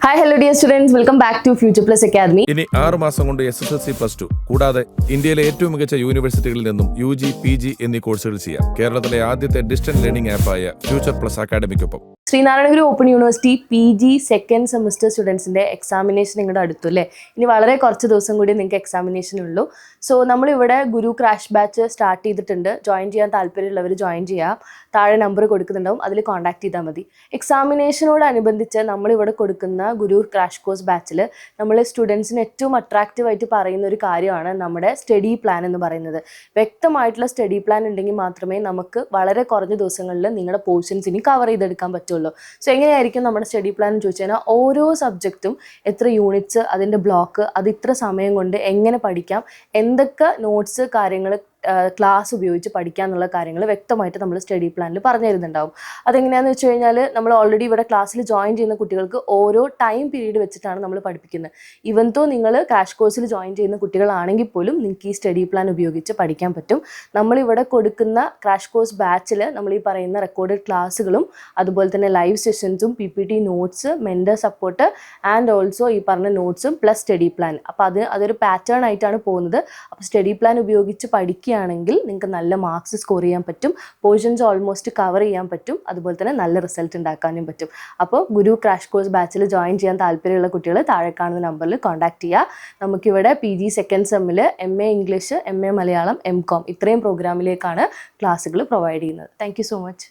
Hi, hello dear students. Welcome back to Future Plus Academy. ഇനി 6 മാസം കൊണ്ട് SSLC+2 കൂടാതെ ഇന്ത്യയിലെ ഏറ്റവും മികച്ച യൂണിവേഴ്സിറ്റികളിൽ നിന്നും UG, PG എന്നീ കോഴ്സുകൾ ചെയ്യാം. കേരളത്തിലെ ആദ്യത്തെ ഡിസ്റ്റൻസ് ലേണിംഗ് ആപ്പായ ഫ്യൂച്ചർ പ്ലസ് അക്കാഡമിക്കൊപ്പം Sree Narayana Guru open university PG second semester സ്റ്റുഡൻസിൻ്റെ എക്സാമിനേഷൻ നിങ്ങളുടെ അടുത്തു അല്ലേ? ഇനി വളരെ കുറച്ച് ദിവസം കൂടി നിങ്ങൾക്ക് എക്സാമിനേഷൻ ഉള്ളൂ. സോ നമ്മളിവിടെ ഗുരു ക്രാഷ് ബാച്ച് സ്റ്റാർട്ട് ചെയ്തിട്ടുണ്ട്. ജോയിൻ ചെയ്യാൻ താല്പര്യമുള്ളവർ ജോയിൻ ചെയ്യാം. താഴെ നമ്പർ കൊടുക്കുന്നുണ്ടാവും, അതിൽ കോൺടാക്ട് ചെയ്താൽ മതി. എക്സാമിനേഷനോടനുബന്ധിച്ച് നമ്മളിവിടെ കൊടുക്കുന്ന ഗുരു ക്രാഷ് കോഴ്സ് ബാച്ചിൽ നമ്മൾ സ്റ്റുഡൻസിന് ഏറ്റവും അട്രാക്റ്റീവായിട്ട് പറയുന്ന ഒരു കാര്യമാണ് നമ്മുടെ സ്റ്റഡി പ്ലാൻ എന്ന് പറയുന്നത്. വ്യക്തമായിട്ടുള്ള സ്റ്റഡി പ്ലാൻ ഉണ്ടെങ്കിൽ മാത്രമേ നമുക്ക് വളരെ കുറഞ്ഞ ദിവസങ്ങളിൽ നിങ്ങളുടെ പോർഷൻസ് ഇനി കവർ ചെയ്തെടുക്കാൻ പറ്റുള്ളൂ. സോ എങ്ങനെയായിരിക്കും നമ്മുടെ സ്റ്റഡി പ്ലാൻ എന്ന് ചോദിച്ചു കഴിഞ്ഞാൽ ഓരോ സബ്ജക്റ്റും എത്ര യൂണിറ്റ്സ്, അതിൻ്റെ ബ്ലോക്ക്, അത് ഇത്ര സമയം കൊണ്ട് എങ്ങനെ പഠിക്കാം, എന്തൊക്കെ നോട്ട്സ് കാര്യങ്ങൾ ക്ലാസ് ഉപയോഗിച്ച് പഠിക്കുക എന്നുള്ള കാര്യങ്ങൾ വ്യക്തമായിട്ട് നമ്മൾ സ്റ്റഡി പ്ലാനിൽ പറഞ്ഞു തരുന്നുണ്ടാവും. അതെങ്ങനെയാണെന്ന് വെച്ച് കഴിഞ്ഞാൽ നമ്മൾ ഓൾറെഡി ഇവിടെ ക്ലാസ്സിൽ ജോയിൻ ചെയ്യുന്ന കുട്ടികൾക്ക് ഓരോ ടൈം പീരീഡ് വെച്ചിട്ടാണ് നമ്മൾ പഠിപ്പിക്കുന്നത്. ഈവൻ തോ നിങ്ങൾ ക്രാഷ് കോഴ്സിൽ ജോയിൻ ചെയ്യുന്ന കുട്ടികളാണെങ്കിൽ പോലും നിങ്ങൾക്ക് ഈ സ്റ്റഡി പ്ലാൻ ഉപയോഗിച്ച് പഠിക്കാൻ പറ്റും. നമ്മളിവിടെ കൊടുക്കുന്ന ക്രാഷ് കോഴ്സ് ബാച്ചിൽ നമ്മൾ ഈ പറയുന്ന റെക്കോർഡഡ് ക്ലാസ്സുകളും അതുപോലെ തന്നെ ലൈവ് സെഷൻസും PPT notes, mentor support and also ഈ പറഞ്ഞ നോട്ട്സും പ്ലസ് സ്റ്റഡി പ്ലാൻ. അപ്പോൾ അതൊരു പാറ്റേൺ ആയിട്ടാണ് പോകുന്നത്. അപ്പോൾ സ്റ്റഡി പ്ലാൻ ഉപയോഗിച്ച് പഠിക്കുകയാണെങ്കിൽ നിങ്ങൾക്ക് നല്ല മാർക്സ് സ്കോർ ചെയ്യാൻ പറ്റും, പോർഷൻസ് ഓൾമോസ്റ്റ് കവർ ചെയ്യാൻ പറ്റും, അതുപോലെ തന്നെ നല്ല റിസൾട്ട് ഉണ്ടാക്കാനും പറ്റും. അപ്പോൾ ഗുരു ക്രാഷ് കോഴ്സ് ബാച്ചിൽ ജോയിൻ ചെയ്യാൻ താല്പര്യമുള്ള കുട്ടികൾ താഴെ കാണുന്ന നമ്പറിൽ കോൺടാക്ട് ചെയ്യുക. നമുക്കിവിടെ PG സെക്കൻഡ് സെമ്മിൽ MA English, MA Malayalam, MCOM ഇത്രയും പ്രോഗ്രാമിലേക്കാണ് ക്ലാസ്സുകൾ പ്രൊവൈഡ് ചെയ്യുന്നത്. Thank you so much.